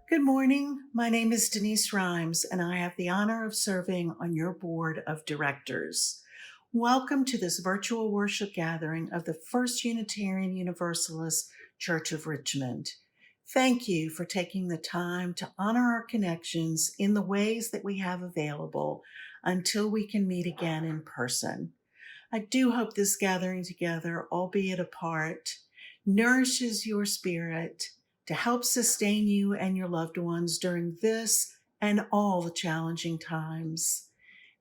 Good morning. My name is Denise Rhymes, and I have the honor of serving on your board of directors. Welcome to this virtual worship gathering of the First Unitarian Universalist Church of Richmond. Thank you for taking the time to honor our connections in the ways that we have available until we can meet again in person. I do hope this gathering together, albeit apart, nourishes your spirit to help sustain you and your loved ones during this and all the challenging times.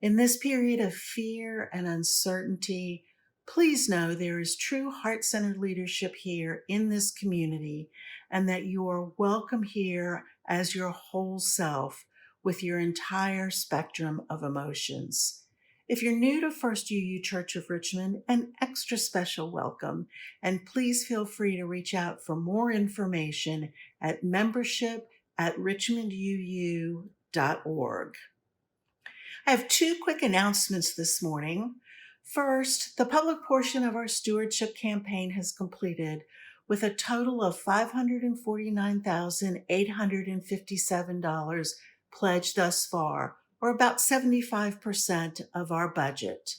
In this period of fear and uncertainty, please know there is true heart centered leadership here in this community, and that you are welcome here as your whole self with your entire spectrum of emotions. If you're new to First UU Church of Richmond, an extra special welcome, and please feel free to reach out for more information at membership@richmonduu.org. I have two quick announcements this morning. First, the public portion of our stewardship campaign has completed with a total of $549,857 pledged thus far, or about 75% of our budget.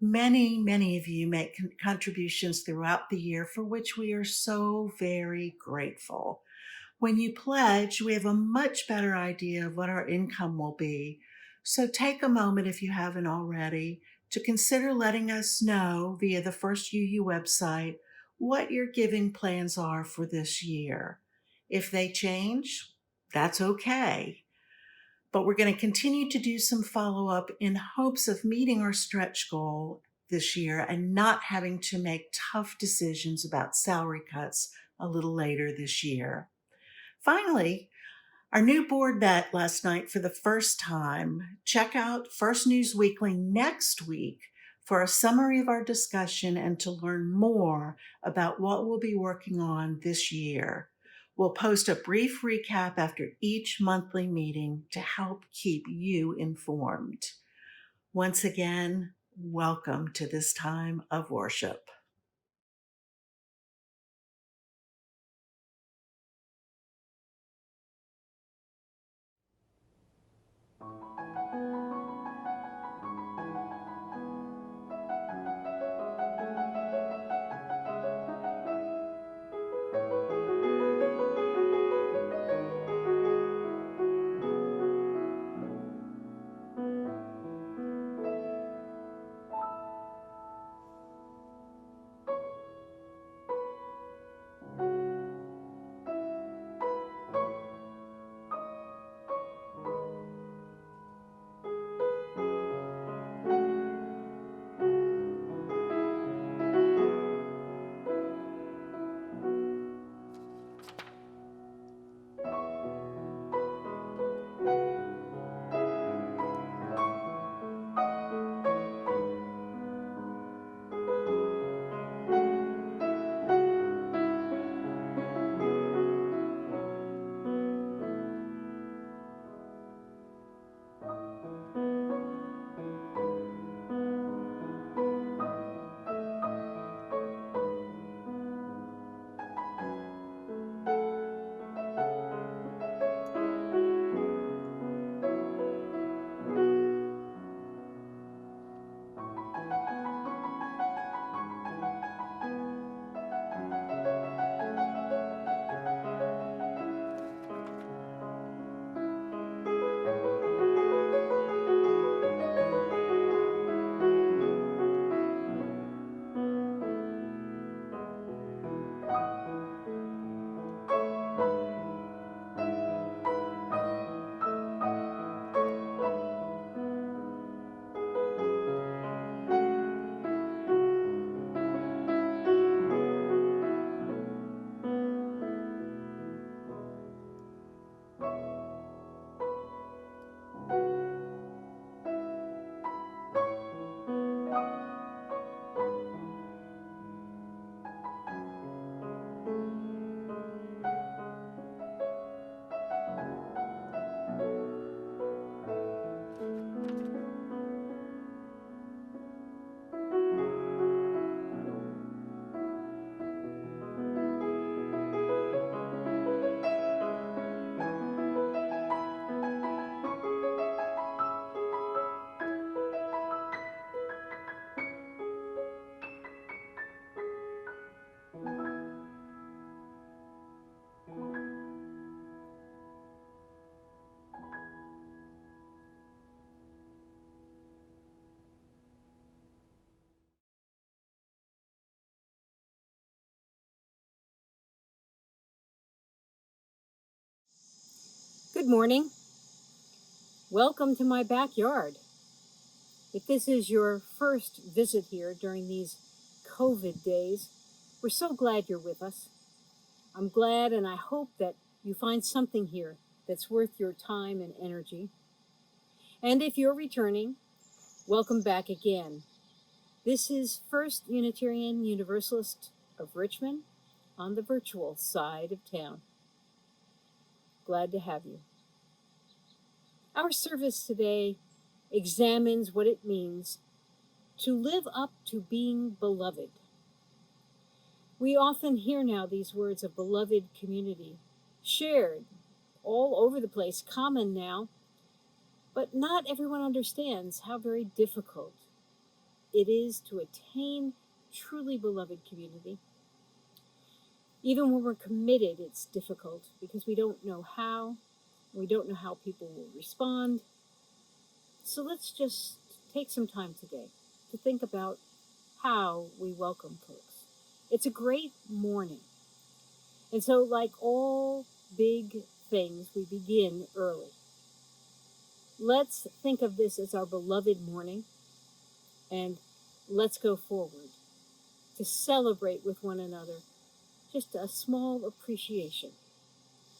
Many of you make contributions throughout the year for which we are so very grateful. When you pledge, we have a much better idea of what our income will be. So take a moment, if you haven't already, to consider letting us know via the First UU website what your giving plans are for this year. If they change, that's okay. But we're going to continue to do some follow-up in hopes of meeting our stretch goal this year and not having to make tough decisions about salary cuts a little later this year. Finally, our new board met last night for the first time. Check out First News Weekly next week for a summary of our discussion and to learn more about what we'll be working on this year. We'll post a brief recap after each monthly meeting to help keep you informed. Once again, welcome to this time of worship. Good morning. Welcome to my backyard. If this is your first visit here during these COVID days, we're so glad you're with us. I'm glad and I hope that you find something here that's worth your time and energy. And if you're returning, welcome back again. This is First Unitarian Universalist of Richmond on the virtual side of town. Glad to have you. Our service today examines what it means to live up to being beloved. We often hear now these words of beloved community, shared all over the place, common now, but not everyone understands how very difficult it is to attain truly beloved community. Even when we're committed, it's difficult because we don't know how, we don't know how people will respond. So let's just take some time today to think about how we welcome folks. It's a great morning. And so, like all big things, we begin early. Let's think of this as our beloved morning, and let's go forward to celebrate with one another just a small appreciation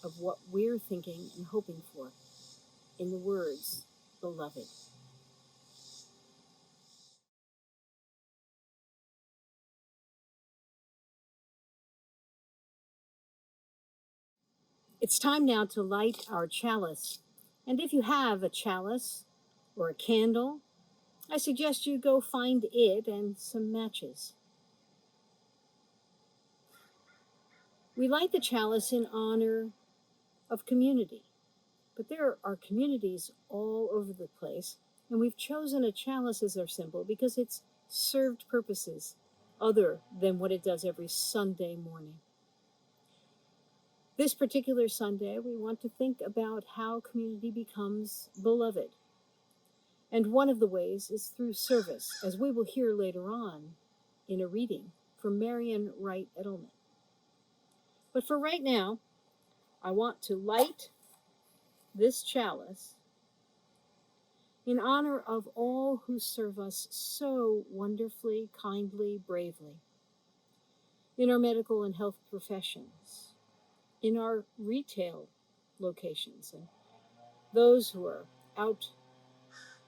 of what we're thinking and hoping for in the words, beloved. It's time now to light our chalice. And if you have a chalice or a candle, I suggest you go find it and some matches. We light the chalice in honor of community, but there are communities all over the place, and we've chosen a chalice as our symbol because it's served purposes other than what it does every Sunday morning. This particular Sunday, we want to think about how community becomes beloved. And one of the ways is through service, as we will hear later on in a reading from Marian Wright Edelman. But for right now, I want to light this chalice in honor of all who serve us so wonderfully, kindly, bravely in our medical and health professions, in our retail locations, and those who are out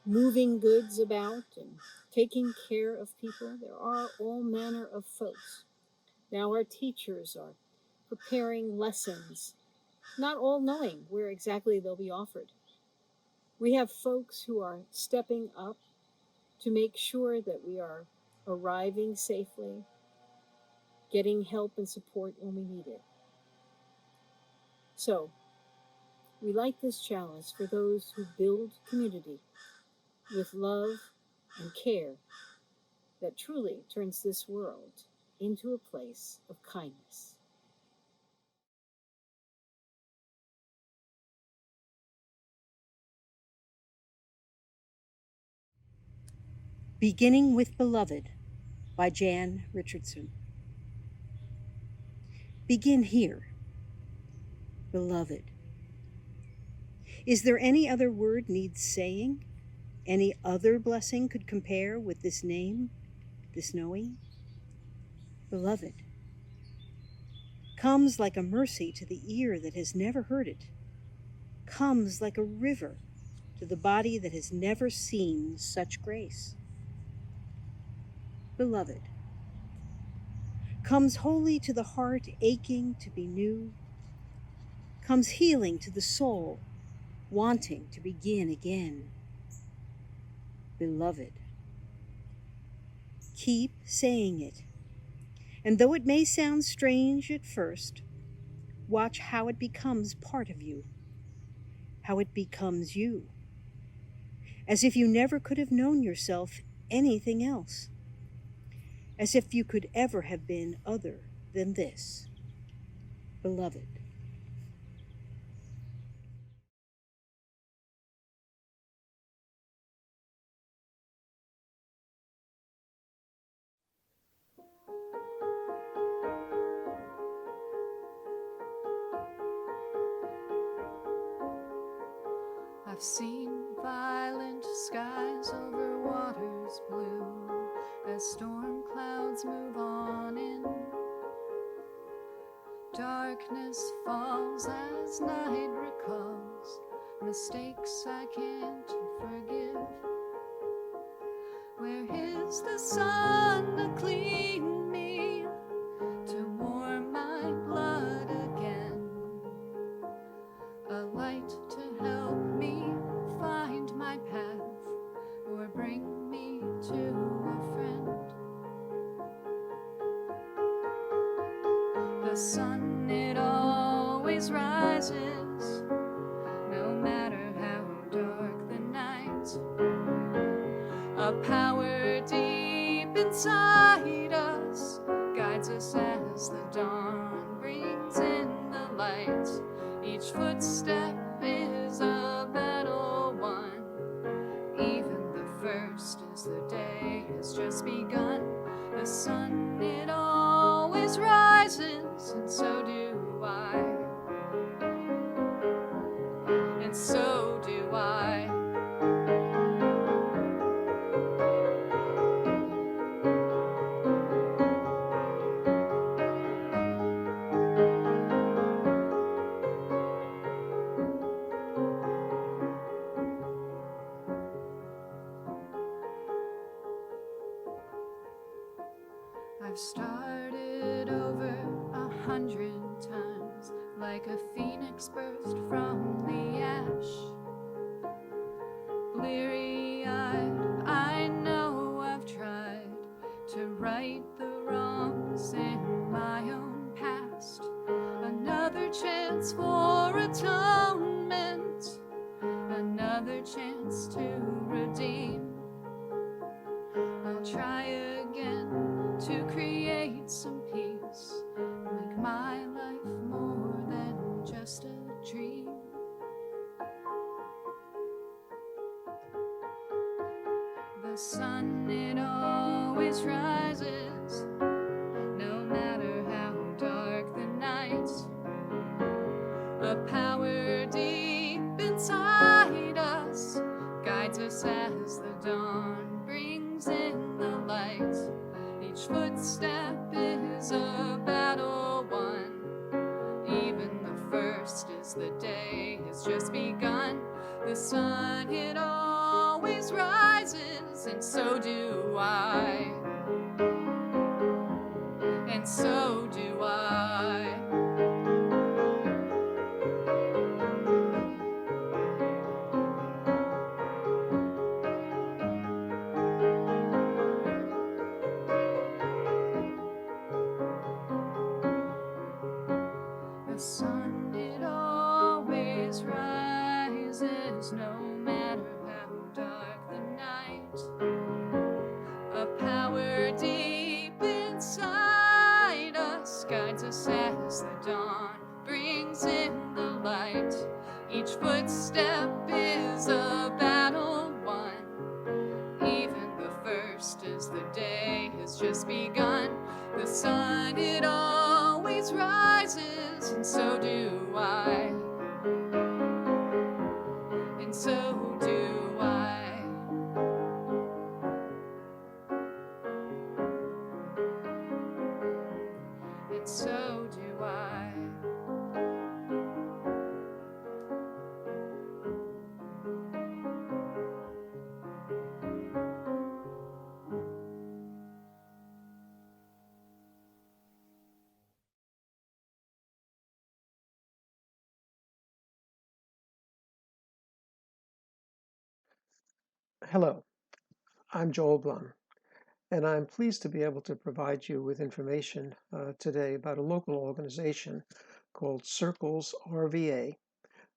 moving goods about and taking care of people. There are all manner of folks. Now our teachers are preparing lessons, not all knowing where exactly they'll be offered. We have folks who are stepping up to make sure that we are arriving safely, getting help and support when we need it. So, we light this chalice for those who build community with love and care that truly turns this world into a place of kindness. Beginning with Beloved by Jan Richardson. Begin here, beloved. Is there any other word needs saying? Any other blessing could compare with this name, this knowing? Beloved comes like a mercy to the ear that has never heard it, comes like a river to the body that has never seen such grace. Beloved comes wholly to the heart aching to be new, comes healing to the soul wanting to begin again. Beloved. Keep saying it. And though it may sound strange at first, watch how it becomes part of you, how it becomes you, as if you never could have known yourself anything else, as if you could ever have been other than this. Beloved. I've seen violent skies over waters blue as storm clouds move on in. Darkness falls as night recalls mistakes I can't forgive. Where is the sun to clean me, to warm my blood again? A light to help me find my path, or bring me to a friend. The sun, it always rises, no matter how dark the night. A power deep inside us guides us as the dawn brings in the light. Each footstep is a battle won, even the first as the day has just begun. The sun, it always rises, and so do I, and so do I. I've started over 100 times, like a phoenix burst from the ash. Bleary-eyed, I know I've tried to right the wrongs in my own past. Another chance for atonement, another chance to redeem. I'll try again to create some peace, make my life more than just a dream. The sun, it always rises, no matter how dark the night. A power deep inside us guides us as the dawn brings in the light. Each footstep is a battle won, even the first as the day has just begun. The sun, it always rises, and so do I, and so do I. The sun, it always rises, no matter how dark the night. A power deep inside us guides us as the dawn brings in the light. Each footstep is a battle won, even the first as the day has just begun. The sun, it always rises, and so do I, and so do I. And so do I. Hello, I'm Joel Blum, and I'm pleased to be able to provide you with information today about a local organization called Circles RVA,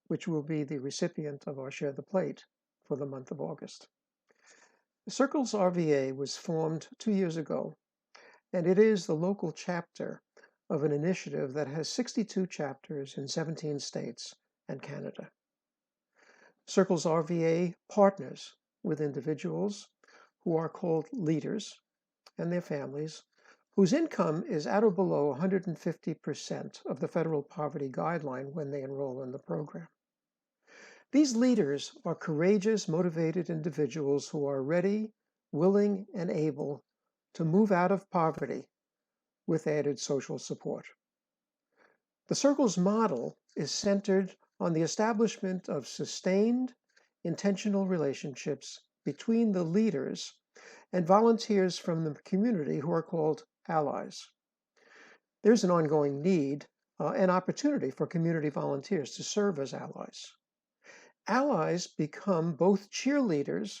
which will be the recipient of our Share the Plate for the month of August. Circles RVA was formed 2 years ago, and it is the local chapter of an initiative that has 62 chapters in 17 states and Canada. Circles RVA partners with individuals who are called leaders and their families, whose income is at or below 150% of the federal poverty guideline when they enroll in the program. These leaders are courageous, motivated individuals who are ready, willing, and able to move out of poverty with added social support. The Circle's model is centered on the establishment of sustained, intentional relationships between the leaders and volunteers from the community who are called allies. There's an ongoing need and opportunity for community volunteers to serve as allies. Allies become both cheerleaders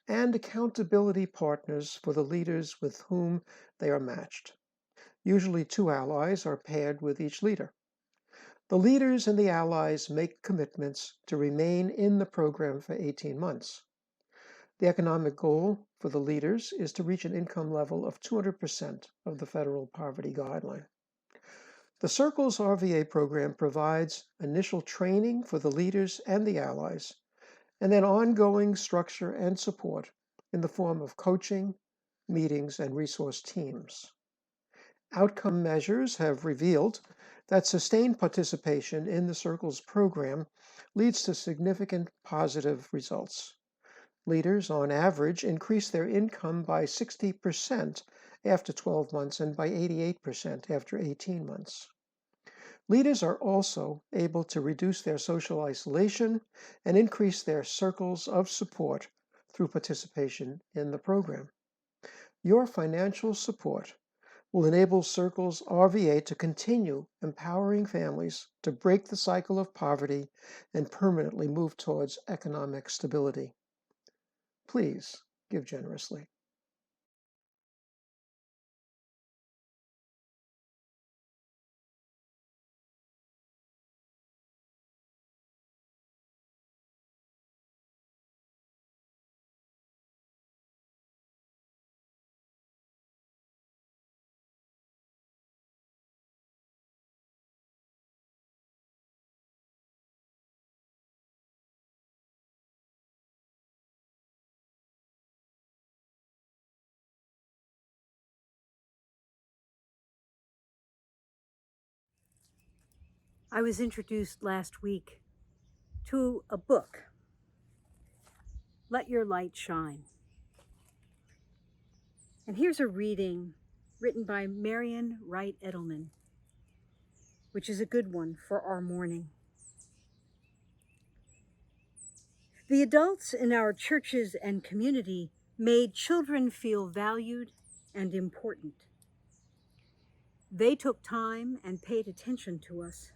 and accountability partners for the leaders with whom they are matched. Usually 2 allies are paired with each leader. The leaders and the allies make commitments to remain in the program for 18 months. The economic goal for the leaders is to reach an income level of 200% of the federal poverty guideline. The Circles RVA program provides initial training for the leaders and the allies, and then ongoing structure and support in the form of coaching, meetings, and resource teams. Outcome measures have revealed that sustained participation in the Circles program leads to significant positive results. Leaders, on average, increase their income by 60% after 12 months and by 88% after 18 months. Leaders are also able to reduce their social isolation and increase their circles of support through participation in the program. Your financial support will enable Circles RVA to continue empowering families to break the cycle of poverty and permanently move towards economic stability. Please give generously. I was introduced last week to a book, Let Your Light Shine. And here's a reading written by Marian Wright Edelman, which is a good one for our morning. The adults in our churches and community made children feel valued and important. They took time and paid attention to us.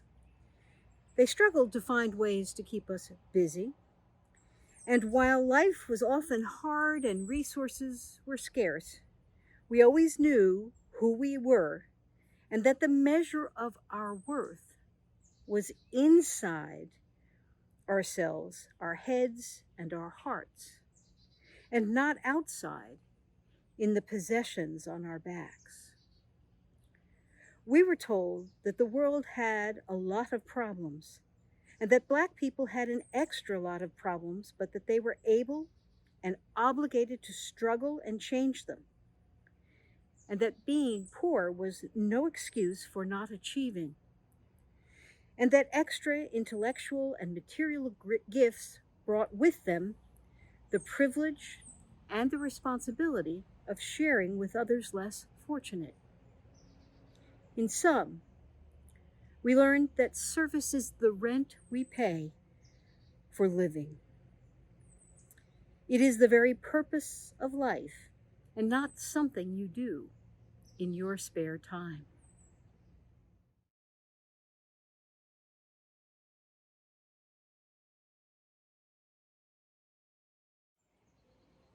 They struggled to find ways to keep us busy. And while life was often hard and resources were scarce, we always knew who we were and that the measure of our worth was inside ourselves, our heads, and our hearts, and not outside in the possessions on our backs. We were told that the world had a lot of problems and that Black people had an extra lot of problems, but that they were able and obligated to struggle and change them, and that being poor was no excuse for not achieving, and that extra intellectual and material gifts brought with them the privilege and the responsibility of sharing with others less fortunate. In sum, we learned that service is the rent we pay for living. It is the very purpose of life and not something you do in your spare time.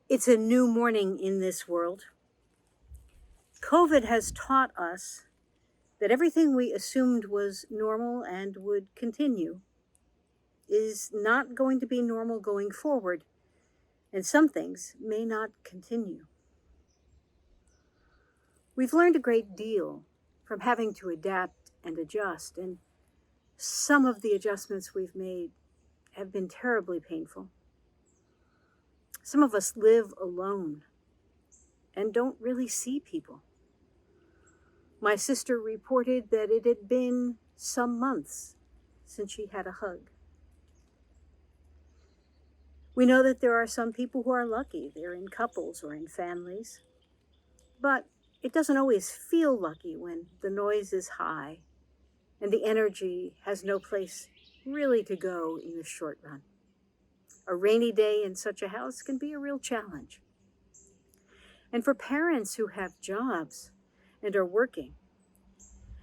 It's a new morning in this world. COVID has taught us that everything we assumed was normal and would continue is not going to be normal going forward, and some things may not continue. We've learned a great deal from having to adapt and adjust, and some of the adjustments we've made have been terribly painful. Some of us live alone and don't really see people. My sister reported that it had been some months since she had a hug. We know that there are some people who are lucky. They're in couples or in families. But it doesn't always feel lucky when the noise is high and the energy has no place really to go in the short run. A rainy day in such a house can be a real challenge. And for parents who have jobs and are working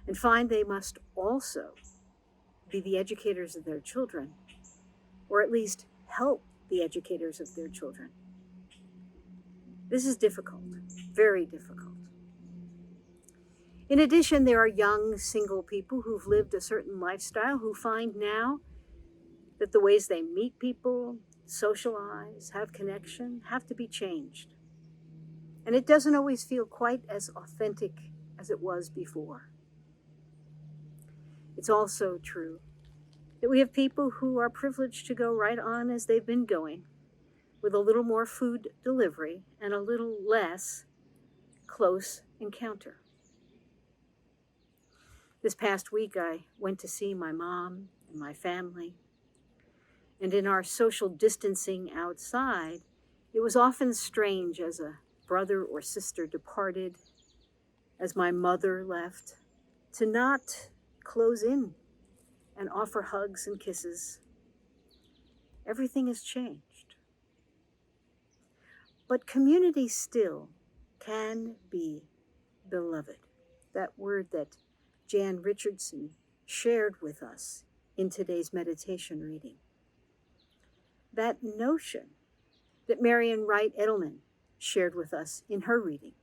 and find they must also be the educators of their children, or at least help the educators of their children, this is difficult, very difficult. In addition, there are young single people who've lived a certain lifestyle who find now that the ways they meet people, socialize, have connection, have to be changed. And it doesn't always feel quite as authentic as it was before. It's also true that we have people who are privileged to go right on as they've been going, with a little more food delivery and a little less close encounter. This past week, I went to see my mom and my family, and in our social distancing outside, it was often strange as a brother or sister departed, as my mother left, to not close in and offer hugs and kisses. Everything has changed. But community still can be beloved. That word that Jan Richardson shared with us in today's meditation reading. That notion that Marian Wright Edelman shared with us in her reading.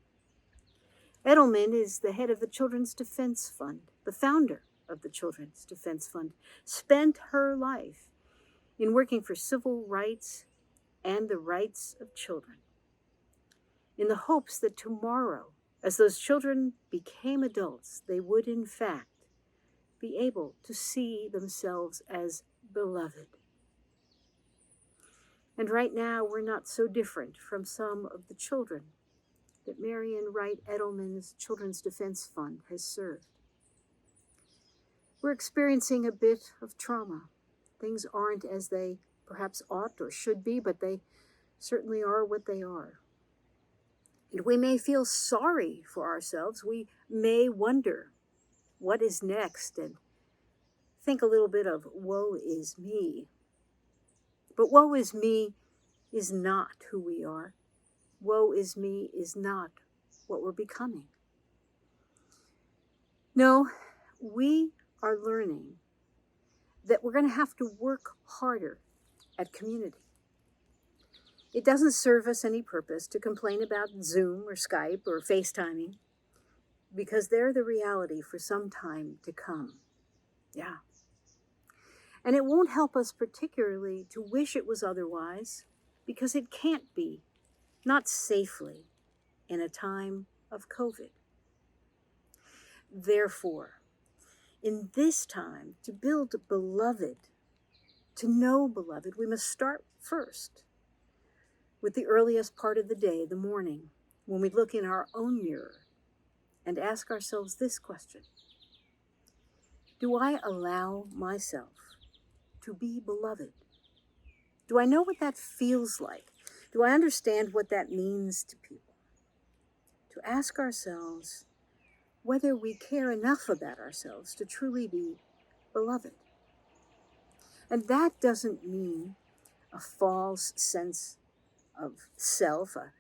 Edelman is the head of the Children's Defense Fund, the founder of the Children's Defense Fund, spent her life in working for civil rights and the rights of children, in the hopes that tomorrow, as those children became adults, they would in fact be able to see themselves as beloved. And right now, we're not so different from some of the children that Marian Wright Edelman's Children's Defense Fund has served. We're experiencing a bit of trauma. Things aren't as they perhaps ought or should be, but they certainly are what they are. And we may feel sorry for ourselves. We may wonder what is next and think a little bit of woe is me. But woe is me is not who we are. Woe is me is not what we're becoming. No, we are learning that we're going to have to work harder at community. It doesn't serve us any purpose to complain about Zoom or Skype or FaceTiming, because they're the reality for some time to come. Yeah. And it won't help us particularly to wish it was otherwise, because it can't be, not safely, in a time of COVID. Therefore, in this time, to build beloved, to know beloved, we must start first with the earliest part of the day, the morning, when we look in our own mirror and ask ourselves this question: do I allow myself to be beloved? Do I know what that feels like? Do I understand what that means to people? To ask ourselves whether we care enough about ourselves to truly be beloved. And that doesn't mean a false sense of self, a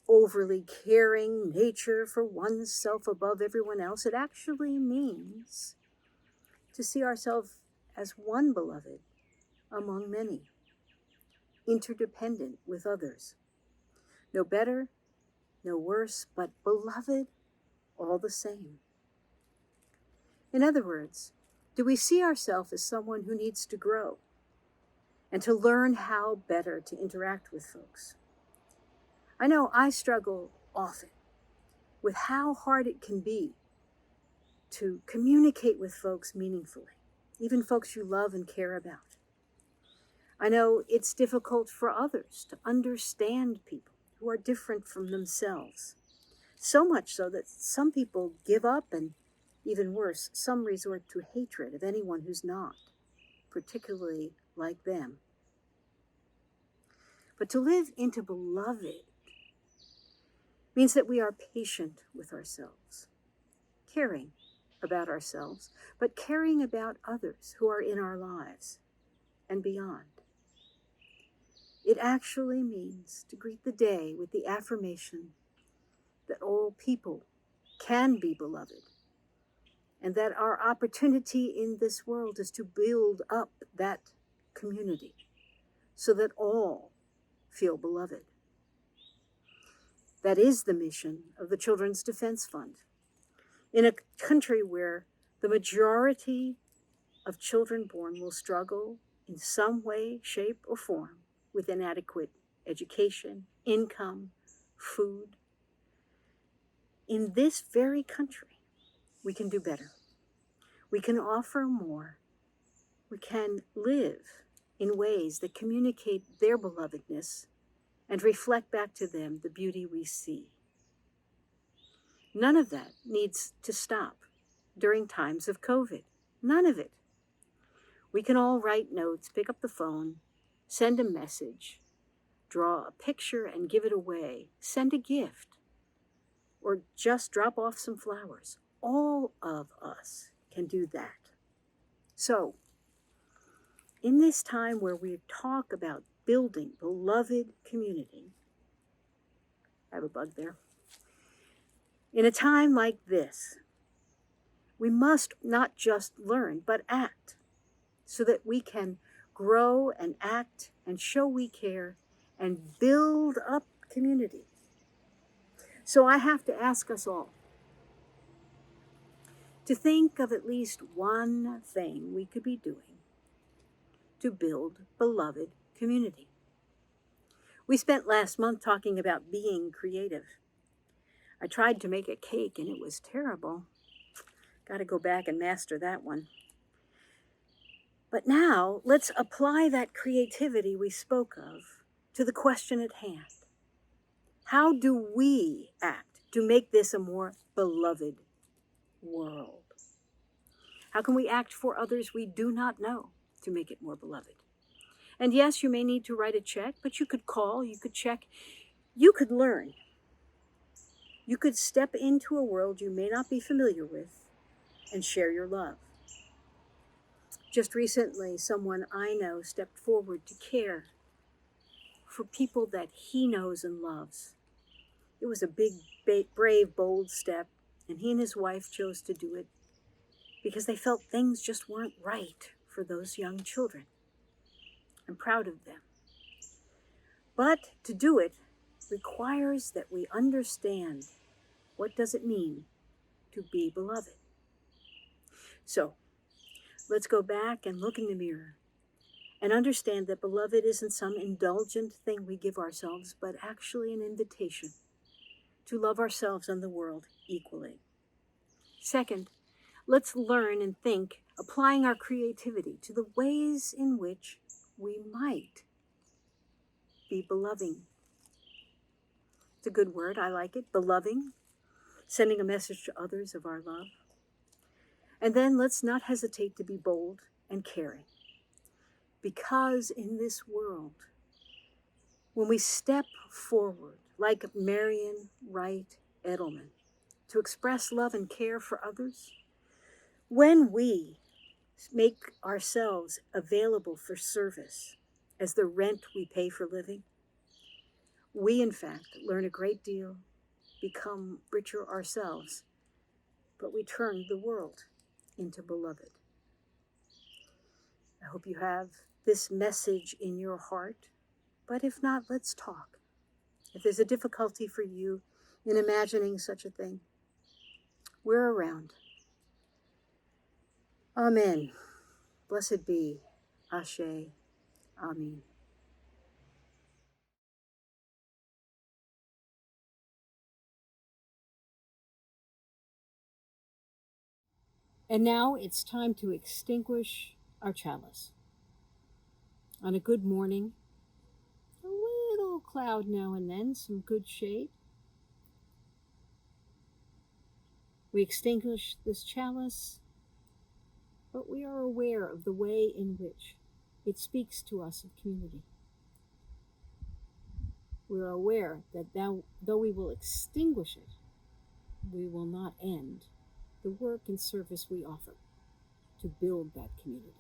overly caring nature for oneself above everyone else. It actually means to see ourselves as one beloved among many, interdependent with others. No better, no worse, but beloved all the same. In other words, do we see ourselves as someone who needs to grow and to learn how better to interact with folks? I know I struggle often with how hard it can be to communicate with folks meaningfully, even folks you love and care about. I know it's difficult for others to understand people who are different from themselves, so much so that some people give up, and even worse, some resort to hatred of anyone who's not, particularly like them. But to live into beloved means that we are patient with ourselves, caring about ourselves, but caring about others who are in our lives and beyond. It actually means to greet the day with the affirmation that all people can be beloved, and that our opportunity in this world is to build up that community so that all feel beloved. That is the mission of the Children's Defense Fund. In a country where the majority of children born will struggle in some way, shape, or form with inadequate education, income, food, in this very country, we can do better. We can offer more. We can live in ways that communicate their belovedness and reflect back to them the beauty we see. None of that needs to stop during times of COVID. None of it. We can all write notes, pick up the phone, send a message, draw a picture and give it away, send a gift, or just drop off some flowers. All of us can do that. So, in this time where we talk about building beloved community, I have a bug there. In a time like this, we must not just learn, but act so that we can grow and act and show we care and build up community. So I have to ask us all to think of at least one thing we could be doing to build beloved community. We spent last month talking about being creative. I tried to make a cake and it was terrible. Got to go back and master that one. But now let's apply that creativity we spoke of to the question at hand. How do we act to make this a more beloved world? How can we act for others we do not know to make it more beloved? And yes, you may need to write a check, but you could call, you could check, you could learn. You could step into a world you may not be familiar with and share your love. Just recently, someone I know stepped forward to care for people that he knows and loves. It was a big, brave, bold step, and he and his wife chose to do it because they felt things just weren't right for those young children. I'm proud of them. But to do it requires that we understand what does it mean to be beloved. So let's go back and look in the mirror and understand that beloved isn't some indulgent thing we give ourselves, but actually an invitation to love ourselves and the world equally. Second, let's learn and think, applying our creativity to the ways in which we might be beloving. It's a good word, I like it, beloving, sending a message to others of our love. And then let's not hesitate to be bold and caring. Because in this world, when we step forward, like Marian Wright Edelman, to express love and care for others, when we make ourselves available for service as the rent we pay for living, we in fact learn a great deal, become richer ourselves, but we turn the world into beloved. I hope you have this message in your heart, but if not, let's talk. If there's a difficulty for you in imagining such a thing, we're around. Amen. Blessed be. Ashe. Amen. And now it's time to extinguish our chalice. On a good morning, a little cloud now and then, some good shade, we extinguish this chalice, but we are aware of the way in which it speaks to us of community. We are aware that though we will extinguish it, we will not end the work and service we offer to build that community.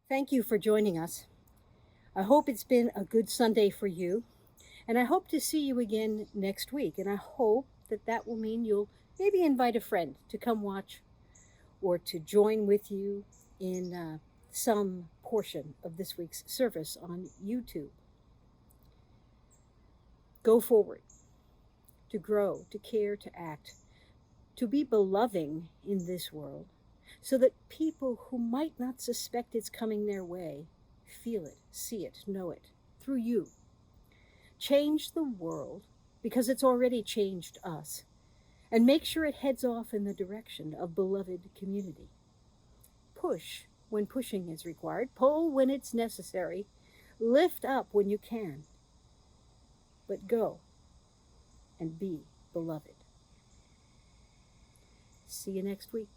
Thank you for joining us. I hope it's been a good Sunday for you, and I hope to see you again next week. And I hope that that will mean you'll maybe invite a friend to come watch or to join with you in some portion of this week's service on YouTube. Go forward, to grow, to care, to act, to be beloving in this world, so that people who might not suspect it's coming their way feel it, see it, know it through you. Change the world because it's already changed us, and make sure it heads off in the direction of beloved community. Push when pushing is required, pull when it's necessary, lift up when you can, but go and be beloved. See you next week.